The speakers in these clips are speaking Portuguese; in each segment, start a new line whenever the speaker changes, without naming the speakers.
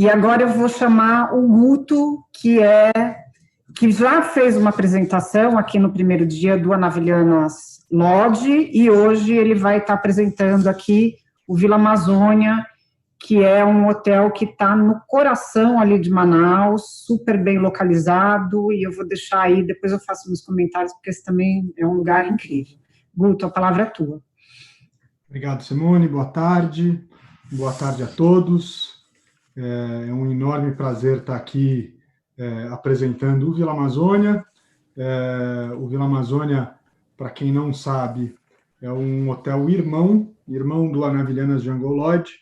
E agora eu vou chamar o Guto, que já fez uma apresentação aqui no primeiro dia do Anavilhanas Lodge, e hoje ele vai estar apresentando aqui o Vila Amazônia, que é um hotel que está no coração ali de Manaus, super bem localizado, e eu vou deixar aí, depois eu faço uns comentários, porque esse também é um lugar incrível. Guto, a palavra é tua.
Obrigado, Simone, boa tarde a todos. É um enorme prazer estar aqui apresentando o Vila Amazônia. O Vila Amazônia, para quem não sabe, é um hotel irmão do Anavilhanas Jungle Lodge,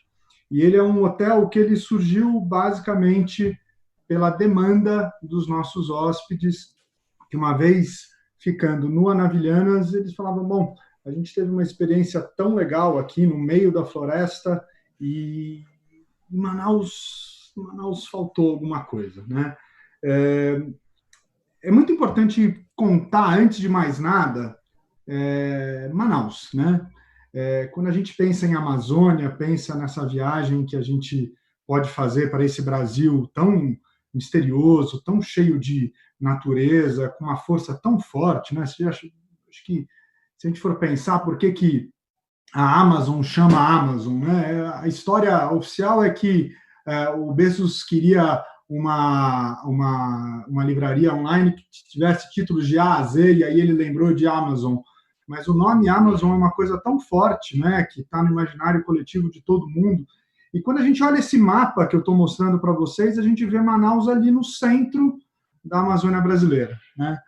e ele é um hotel que ele surgiu basicamente pela demanda dos nossos hóspedes, que uma vez ficando no Anavilhanas, eles falavam, bom, a gente teve uma experiência tão legal aqui no meio da floresta e em Manaus faltou alguma coisa, né? É muito importante contar, antes de mais nada, Manaus, né? Quando a gente pensa em Amazônia, pensa nessa viagem que a gente pode fazer para esse Brasil tão misterioso, tão cheio de natureza, com uma força tão forte, né? Acho que se a gente for pensar por que a Amazon chama Amazon, né? A história oficial é que o Bezos queria uma livraria online que tivesse títulos de A a Z, e aí ele lembrou de Amazon. Mas o nome Amazon é uma coisa tão forte, né, que está no imaginário coletivo de todo mundo. E quando a gente olha esse mapa que eu estou mostrando para vocês, a gente vê Manaus ali no centro da Amazônia brasileira, né?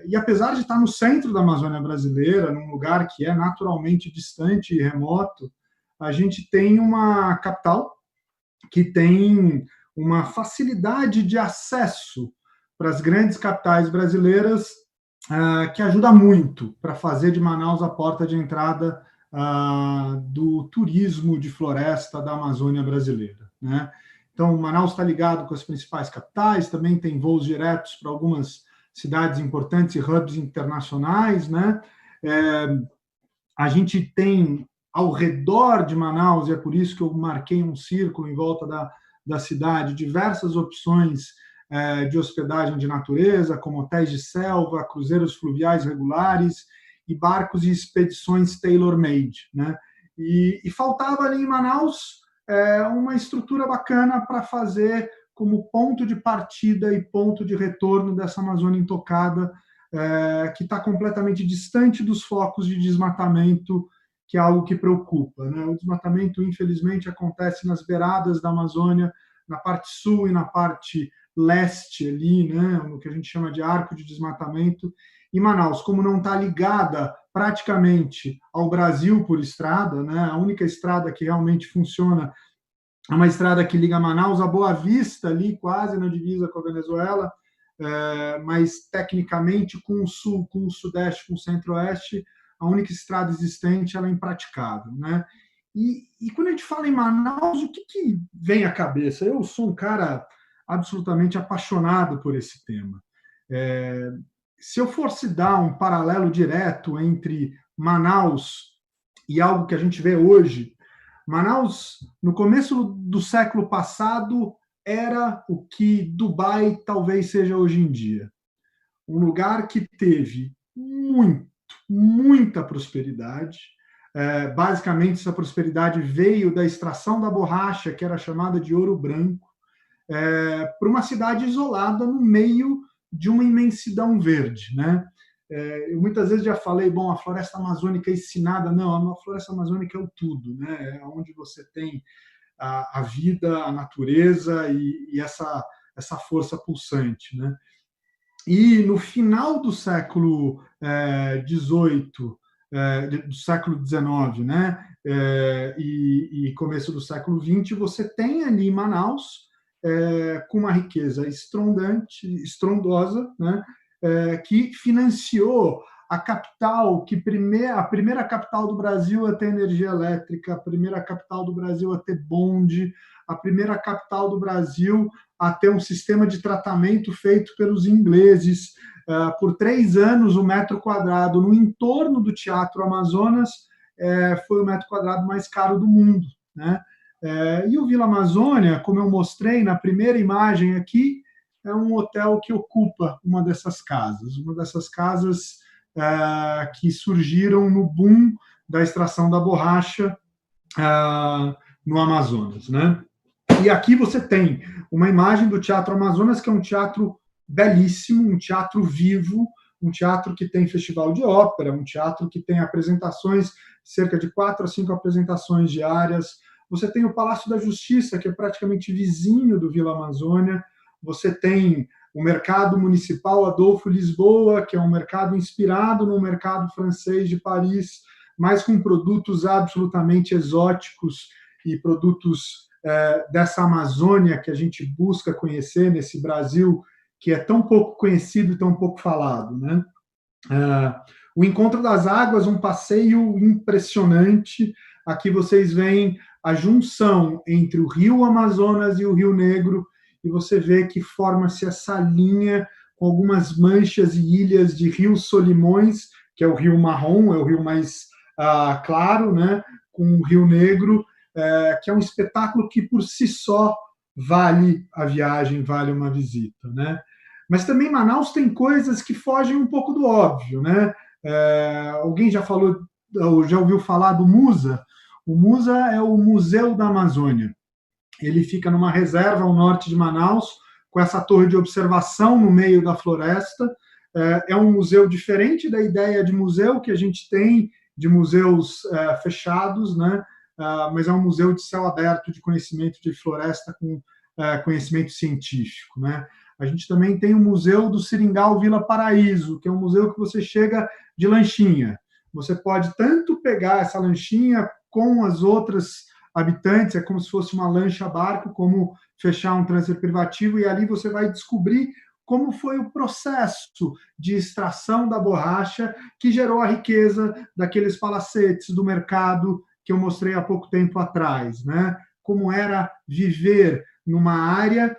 E apesar de estar no centro da Amazônia brasileira, num lugar que é naturalmente distante e remoto, a gente tem uma capital que tem uma facilidade de acesso para as grandes capitais brasileiras, que ajuda muito para fazer de Manaus a porta de entrada do turismo de floresta da Amazônia brasileira, né? Então, Manaus está ligado com as principais capitais, também tem voos diretos para algumas cidades importantes e hubs internacionais, né? A gente tem ao redor de Manaus, e é por isso que eu marquei um círculo em volta da cidade, diversas opções de hospedagem de natureza, como hotéis de selva, cruzeiros fluviais regulares e barcos e expedições tailor-made, né? E faltava ali em Manaus uma estrutura bacana para fazer como ponto de partida e ponto de retorno dessa Amazônia intocada, que está completamente distante dos focos de desmatamento, que é algo que preocupa, né? O desmatamento, infelizmente, acontece nas beiradas da Amazônia, na parte sul e na parte leste ali, né, no que a gente chama de arco de desmatamento. E Manaus, como não está ligada praticamente ao Brasil por estrada, né, a única estrada que realmente funciona é uma estrada que liga Manaus a Boa Vista, ali quase na divisa com a Venezuela, mas tecnicamente com o sul, com o sudeste, com o centro-oeste, a única estrada existente ela é impraticável, né? E quando a gente fala em Manaus, o que vem à cabeça? Eu sou um cara absolutamente apaixonado por esse tema. Se eu fosse dar um paralelo direto entre Manaus e algo que a gente vê hoje, Manaus, no começo do século passado, era o que Dubai talvez seja hoje em dia. Um lugar que teve muita prosperidade. Basicamente, essa prosperidade veio da extração da borracha, que era chamada de ouro branco, para uma cidade isolada no meio de uma imensidão verde, né? Eu muitas vezes já falei, bom, a floresta amazônica é ensinada, não, a floresta amazônica é o tudo, né? É onde você tem a vida, a natureza e essa força pulsante, né? E no final do século XVIII, do século XIX, né? E começo do século XX, você tem ali em Manaus, com uma riqueza estrondosa, né? Que financiou a capital, a primeira capital do Brasil a ter energia elétrica, a primeira capital do Brasil a ter bonde, a primeira capital do Brasil a ter um sistema de tratamento feito pelos ingleses. Por 3 anos, o metro quadrado no entorno do Teatro Amazonas foi o metro quadrado mais caro do mundo, né? E o Vila Amazônia, como eu mostrei na primeira imagem aqui, é um hotel que ocupa uma dessas casas que surgiram no boom da extração da borracha no Amazonas, né? E aqui você tem uma imagem do Teatro Amazonas, que é um teatro belíssimo, um teatro vivo, um teatro que tem festival de ópera, um teatro que tem apresentações, cerca de 4 a 5 apresentações diárias. Você tem o Palácio da Justiça, que é praticamente vizinho do Vila Amazônia. Você tem o Mercado Municipal Adolfo Lisboa, que é um mercado inspirado no mercado francês de Paris, mas com produtos absolutamente exóticos e produtos dessa Amazônia que a gente busca conhecer nesse Brasil que é tão pouco conhecido e tão pouco falado, né? O Encontro das Águas, um passeio impressionante. Aqui vocês veem a junção entre o Rio Amazonas e o Rio Negro, e você vê que forma-se essa linha com algumas manchas e ilhas de Rio Solimões, que é o rio marrom, é o rio mais claro, né? Com o Rio Negro, que é um espetáculo que por si só vale a viagem, vale uma visita, né? Mas também Manaus tem coisas que fogem um pouco do óbvio, né? Alguém já falou, ou já ouviu falar do Musa? O Musa é o Museu da Amazônia. Ele fica numa reserva ao norte de Manaus, com essa torre de observação no meio da floresta. É um museu diferente da ideia de museu que a gente tem, de museus fechados, né? Mas é um museu de céu aberto, de conhecimento de floresta com conhecimento científico, né? A gente também tem o Museu do Seringal Vila Paraíso, que é um museu que você chega de lanchinha. Você pode tanto pegar essa lanchinha com as outras habitantes, é como se fosse uma lancha-barco, como fechar um transfer privativo, e ali você vai descobrir como foi o processo de extração da borracha que gerou a riqueza daqueles palacetes do mercado que eu mostrei há pouco tempo atrás, né? Como era viver numa área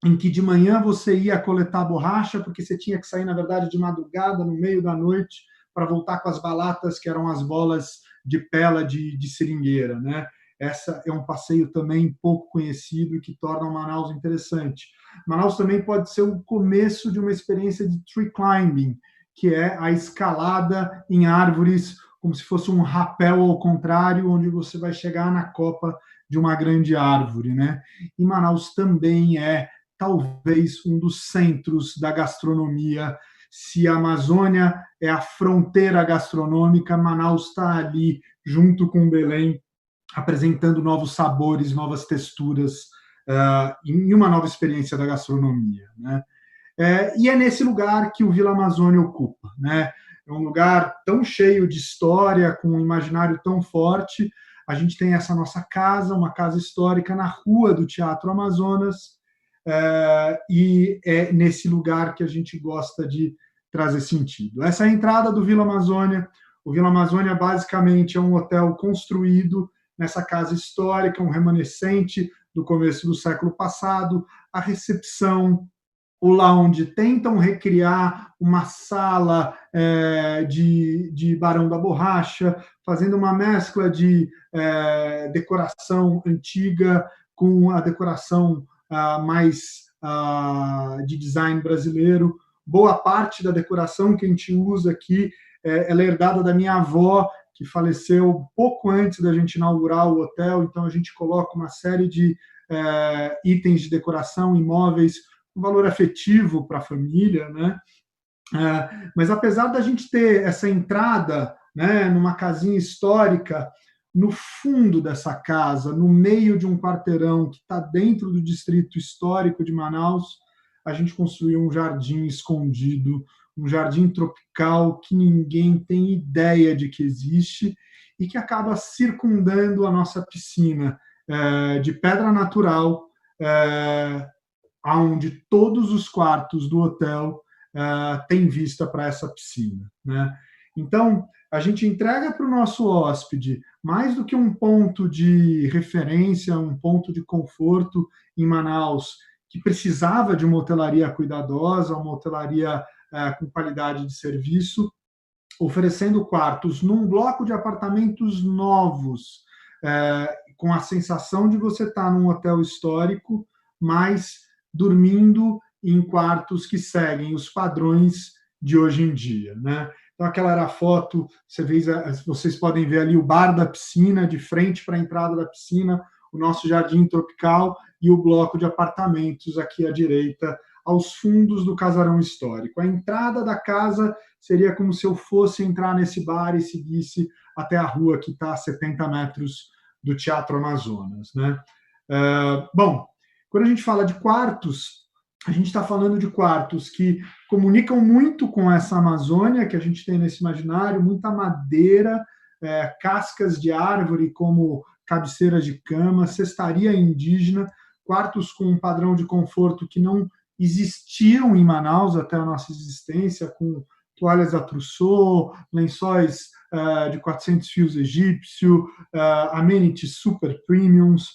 em que de manhã você ia coletar borracha, porque você tinha que sair, na verdade, de madrugada, no meio da noite, para voltar com as balatas, que eram as bolas de pela de seringueira, né? Essa é um passeio também pouco conhecido e que torna o Manaus interessante. Manaus também pode ser o começo de uma experiência de tree climbing, que é a escalada em árvores, como se fosse um rapel ao contrário, onde você vai chegar na copa de uma grande árvore, né? E Manaus também é talvez um dos centros da gastronomia. Se a Amazônia é a fronteira gastronômica, Manaus está ali, junto com Belém, apresentando novos sabores, novas texturas, em uma nova experiência da gastronomia, né? E é nesse lugar que o Vila Amazônia ocupa, né? É um lugar tão cheio de história, com um imaginário tão forte. A gente tem essa nossa casa, uma casa histórica na rua do Teatro Amazonas, e é nesse lugar que a gente gosta de trazer sentido. Essa é a entrada do Vila Amazônia. O Vila Amazônia, basicamente, é um hotel construído nessa casa histórica, um remanescente do começo do século passado. A recepção, o lounge, tentam recriar uma sala de Barão da Borracha, fazendo uma mescla de decoração antiga com a decoração mais de design brasileiro. Boa parte da decoração que a gente usa aqui ela é herdada da minha avó, que faleceu pouco antes da gente inaugurar o hotel, então a gente coloca uma série de itens de decoração, imóveis, um valor afetivo para a família, né? Mas apesar da gente ter essa entrada, né, numa casinha histórica, no fundo dessa casa, no meio de um quarteirão que está dentro do distrito histórico de Manaus, a gente construiu um jardim escondido, um jardim tropical que ninguém tem ideia de que existe e que acaba circundando a nossa piscina de pedra natural, onde todos os quartos do hotel têm vista para essa piscina, né? Então, a gente entrega para o nosso hóspede mais do que um ponto de referência, um ponto de conforto em Manaus, que precisava de uma hotelaria cuidadosa, uma hotelaria com qualidade de serviço, oferecendo quartos num bloco de apartamentos novos, com a sensação de você estar num hotel histórico, mas dormindo em quartos que seguem os padrões de hoje em dia, né? Então, aquela era a foto, vocês podem ver ali o bar da piscina, de frente para a entrada da piscina, o nosso jardim tropical e o bloco de apartamentos aqui à direita, aos fundos do casarão histórico. A entrada da casa seria como se eu fosse entrar nesse bar e seguisse até a rua que está a 70 metros do Teatro Amazonas, né? Bom, quando a gente fala de quartos, a gente está falando de quartos que comunicam muito com essa Amazônia que a gente tem nesse imaginário, muita madeira, cascas de árvore como cabeceiras de cama, cestaria indígena, quartos com um padrão de conforto que não existiam em Manaus até a nossa existência, com toalhas da Trousseau, lençóis de 400 fios egípcio, amenities super premiums,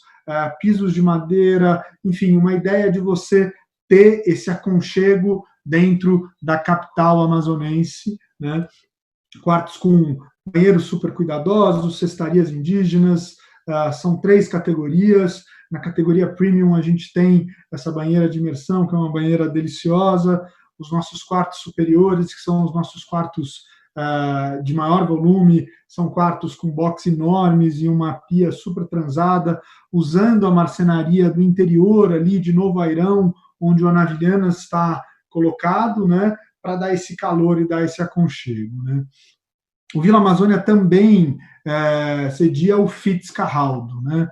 pisos de madeira, enfim, uma ideia de você ter esse aconchego dentro da capital amazonense, né? Quartos com banheiros super cuidadosos, cestarias indígenas, são 3 categorias. Na categoria premium, a gente tem essa banheira de imersão, que é uma banheira deliciosa. Os nossos quartos superiores, que são os nossos quartos de maior volume, são quartos com box enormes e uma pia super transada, usando a marcenaria do interior ali de Novo Airão, onde o Anavilhanas está colocado, né, para dar esse calor e dar esse aconchego, né. O Vila Amazônia também cedia o Fitzcarraldo, né?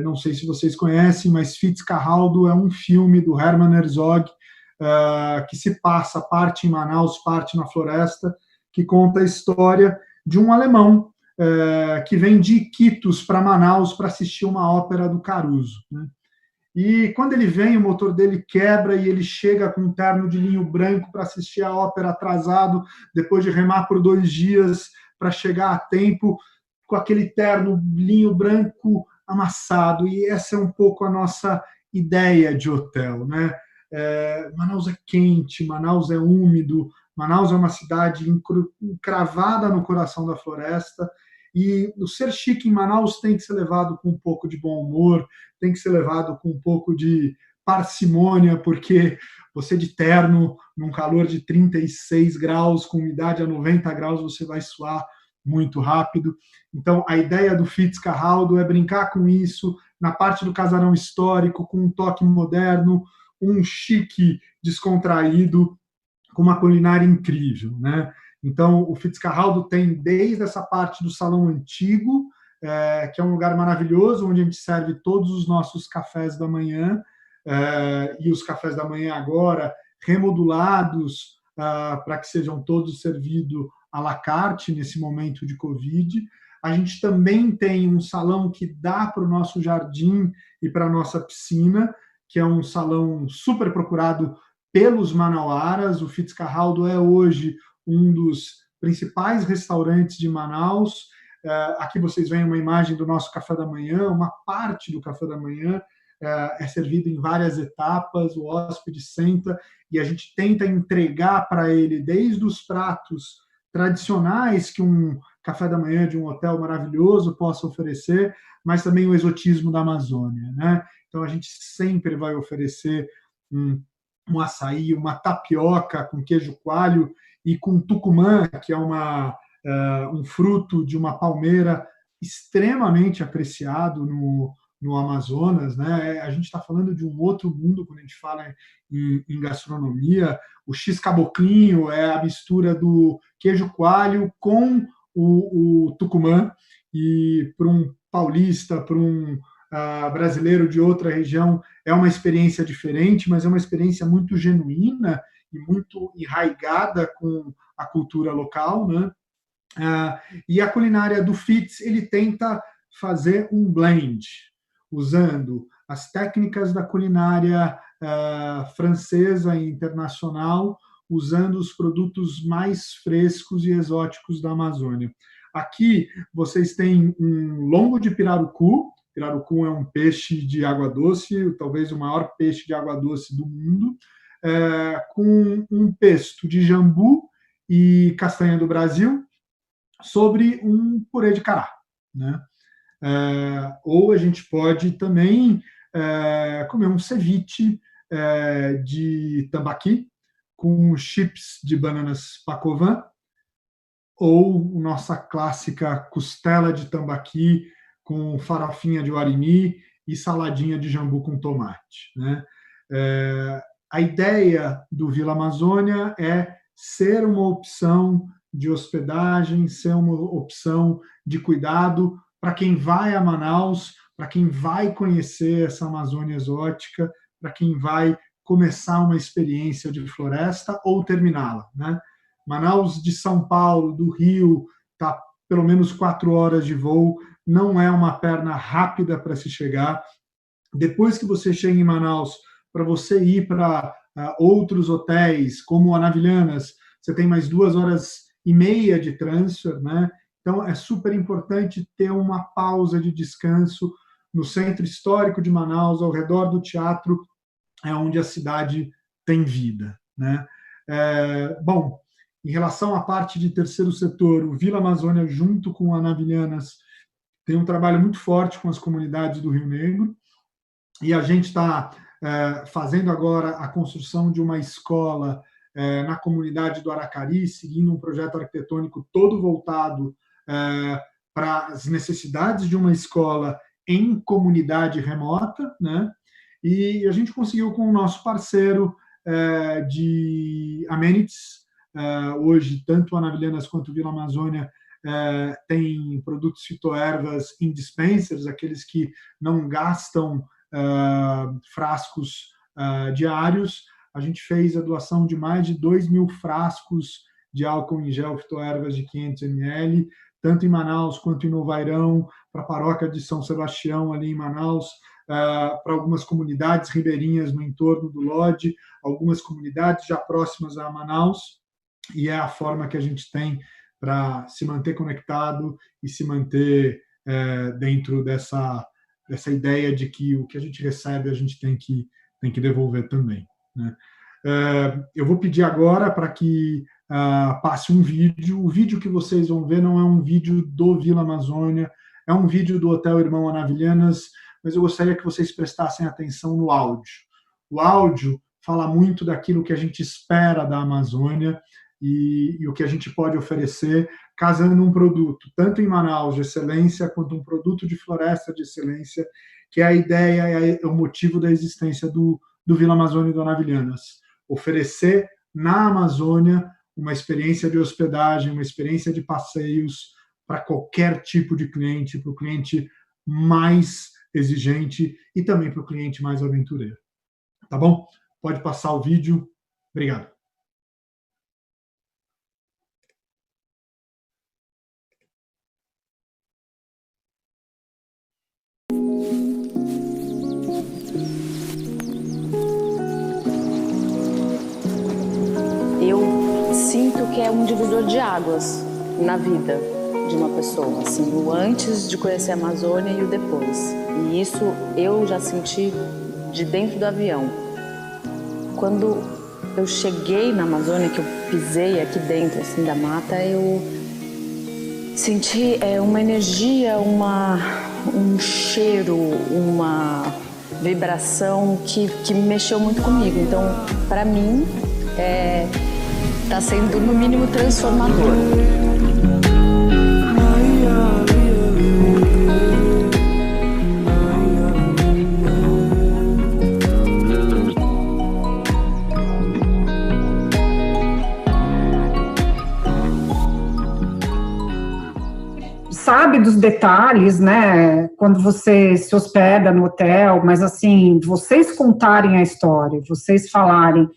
Não sei se vocês conhecem, mas Fitzcarraldo é um filme do Hermann Herzog que se passa parte em Manaus, parte na floresta, que conta a história de um alemão que vem de Iquitos para Manaus para assistir uma ópera do Caruso, né? E quando ele vem, o motor dele quebra e ele chega com um terno de linho branco para assistir a ópera atrasado, depois de remar por 2 dias para chegar a tempo, com aquele terno linho branco amassado. E essa é um pouco a nossa ideia de hotel, né? Manaus é quente, Manaus é úmido, Manaus é uma cidade encravada no coração da floresta, e o ser chique em Manaus tem que ser levado com um pouco de bom humor, tem que ser levado com um pouco de parcimônia, porque você de terno, num calor de 36 graus, com umidade a 90 graus, você vai suar muito rápido. Então, a ideia do Fitzcarraldo é brincar com isso, na parte do casarão histórico, com um toque moderno, um chique descontraído, com uma culinária incrível, né? Então, o Fitzcarraldo tem desde essa parte do salão antigo, que é um lugar maravilhoso, onde a gente serve todos os nossos cafés da manhã, e os cafés da manhã agora remodulados para que sejam todos servidos à la carte nesse momento de Covid. A gente também tem um salão que dá para o nosso jardim e para a nossa piscina, que é um salão super procurado pelos manauaras. O Fitzcarraldo é hoje um dos principais restaurantes de Manaus. Aqui vocês veem uma imagem do nosso café da manhã, uma parte do café da manhã é servido em várias etapas, o hóspede senta e a gente tenta entregar para ele desde os pratos tradicionais que um café da manhã de um hotel maravilhoso possa oferecer, mas também o exotismo da Amazônia, né? Então a gente sempre vai oferecer um açaí, uma tapioca com queijo coalho e com tucumã, que é um fruto de uma palmeira extremamente apreciado no Amazonas, né? A gente está falando de um outro mundo quando a gente fala em gastronomia. O X-caboclinho é a mistura do queijo coalho com o tucumã, e para um paulista, para um brasileiro de outra região, é uma experiência diferente, mas é uma experiência muito genuína e muito enraigada com a cultura local, né? E a culinária do Fitz, ele tenta fazer um blend, usando as técnicas da culinária francesa e internacional, usando os produtos mais frescos e exóticos da Amazônia. Aqui vocês têm um lombo de pirarucu. Pirarucu é um peixe de água doce, talvez o maior peixe de água doce do mundo, com um pesto de jambu e castanha do Brasil sobre um purê de cará, né? ou a gente pode também comer um ceviche de tambaqui com chips de bananas pacovan, ou nossa clássica costela de tambaqui com farofinha de uarimi e saladinha de jambu com tomate, né? A ideia do Vila Amazônia é ser uma opção de hospedagem, ser uma opção de cuidado para quem vai a Manaus, para quem vai conhecer essa Amazônia exótica, para quem vai começar uma experiência de floresta ou terminá-la, né? Manaus de São Paulo, do Rio, está pelo menos 4 horas de voo, não é uma perna rápida para se chegar. Depois que você chega em Manaus, para você ir para outros hotéis, como a Anavilhanas, você tem mais 2 horas e meia de transfer, né? Então, é super importante ter uma pausa de descanso no centro histórico de Manaus, ao redor do teatro, é onde a cidade tem vida, né? Bom, em relação à parte de terceiro setor, o Vila Amazônia, junto com a Anavilhanas, tem um trabalho muito forte com as comunidades do Rio Negro, e a gente está fazendo agora a construção de uma escola na comunidade do Aracari, seguindo um projeto arquitetônico todo voltado para as necessidades de uma escola em comunidade remota, né? E a gente conseguiu com o nosso parceiro de amenities, hoje tanto a Anavilhanas quanto o Vila Amazônia tem produtos fitoervas em dispensers, aqueles que não gastam frascos diários. A gente fez a doação de mais de 2.000 frascos de álcool em gel fitoervas de 500 ml, tanto em Manaus quanto em Novairão, para a paróquia de São Sebastião, ali em Manaus, para algumas comunidades ribeirinhas no entorno do Lodge, algumas comunidades já próximas a Manaus, e é a forma que a gente tem para se manter conectado e se manter dentro dessa ideia de que o que a gente recebe a gente tem que devolver também, né? Eu vou pedir agora para que passe um vídeo. O vídeo que vocês vão ver não é um vídeo do Vila Amazônia, é um vídeo do Hotel Irmão Anavilhanas, mas eu gostaria que vocês prestassem atenção no áudio. O áudio fala muito daquilo que a gente espera da Amazônia e o que a gente pode oferecer, casando um produto, tanto em Manaus de excelência, quanto um produto de floresta de excelência, que é a ideia, é o motivo da existência do Vila Amazônia e do Anavilhanas. Oferecer na Amazônia uma experiência de hospedagem, uma experiência de passeios para qualquer tipo de cliente, para o cliente mais exigente e também para o cliente mais aventureiro. Tá bom? Pode passar o vídeo. Obrigado.
Eu sinto que é um divisor de águas na vida de uma pessoa, assim, o antes de conhecer a Amazônia e o depois. E isso eu já senti de dentro do avião. Quando eu cheguei na Amazônia, que eu pisei aqui dentro, assim, da mata, eu senti uma energia, um cheiro, uma vibração que mexeu muito comigo. Então, para mim, está sendo, no mínimo, transformador.
Sabe dos detalhes, né, quando você se hospeda no hotel, mas assim, vocês contarem a história, vocês falarem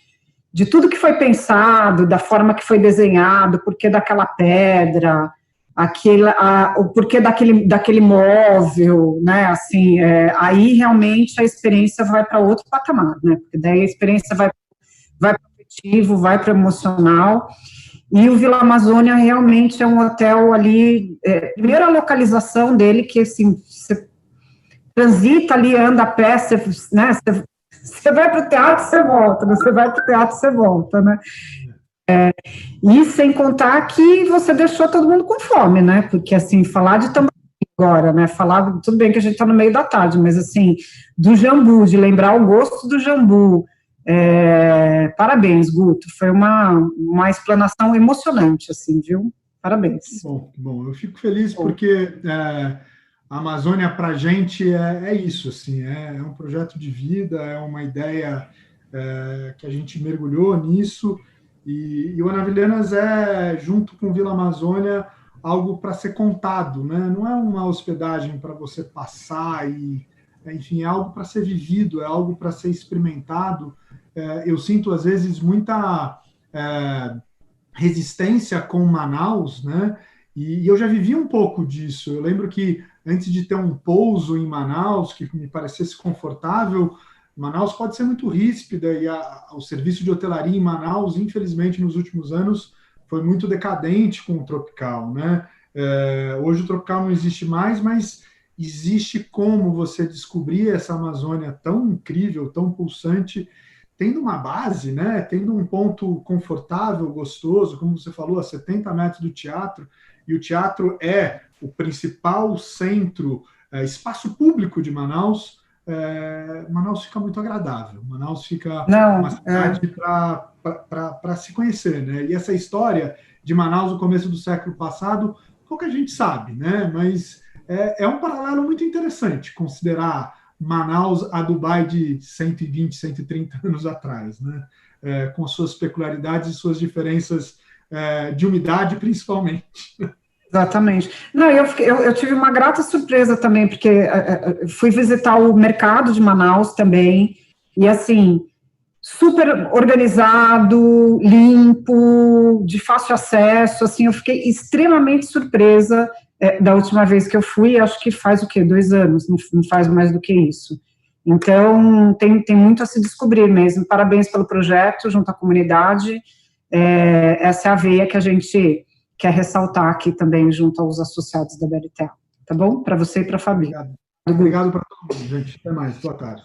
de tudo que foi pensado, da forma que foi desenhado, o porquê daquela pedra, o porquê daquele móvel, né, assim, aí realmente a experiência vai para outro patamar, né, porque daí a experiência vai para o afetivo, vai para o emocional. E o Vila Amazônia realmente é um hotel ali, primeiro a localização dele, que assim, você transita ali, anda a pé, você vai para o teatro, você volta, você vai para o teatro, você volta, né? E sem contar que você deixou todo mundo com fome, né? Porque assim, falar de tambaqui, agora, né? Falar, tudo bem que a gente está no meio da tarde, mas assim, do jambu, de lembrar o gosto do jambu. Parabéns, Guto. Foi uma explanação emocionante, assim, viu? Parabéns.
Que bom. Eu fico feliz porque a Amazônia para a gente é isso, assim, é um projeto de vida, é uma ideia que a gente mergulhou nisso, e o Anavilhanas junto com Vila Amazônia, algo para ser contado, né? Não é uma hospedagem para você passar enfim, é algo para ser vivido, é algo para ser experimentado. Eu sinto, às vezes, muita resistência com Manaus, né? E eu já vivi um pouco disso. Eu lembro que antes de ter um pouso em Manaus que me parecesse confortável, Manaus pode ser muito ríspida e o serviço de hotelaria em Manaus, infelizmente, nos últimos anos, foi muito decadente com o tropical, né? Hoje o tropical não existe mais, mas existe como você descobrir essa Amazônia tão incrível, tão pulsante, tendo uma base, né? Tendo um ponto confortável, gostoso, como você falou, a 70 metros do teatro, e o teatro é o principal centro, espaço público de Manaus. Manaus fica muito agradável, Manaus fica uma cidade para se conhecer, né? E essa história de Manaus no começo do século passado, pouca gente sabe, né? Mas é um paralelo muito interessante considerar Manaus a Dubai de 120, 130 anos atrás, né? Com suas peculiaridades e suas diferenças de umidade, principalmente.
Exatamente. Não, eu tive uma grata surpresa também, porque fui visitar o mercado de Manaus também, e assim, super organizado, limpo, de fácil acesso, assim, eu fiquei extremamente surpresa da última vez que eu fui, acho que faz o quê? 2 anos, não faz mais do que isso. Então, tem muito a se descobrir mesmo. Parabéns pelo projeto, junto à comunidade, essa é a veia que a gente quer ressaltar aqui também, junto aos associados da BLTA, tá bom? Para você e para a Fabi.
Obrigado para todo mundo, gente. Até mais. Boa tarde.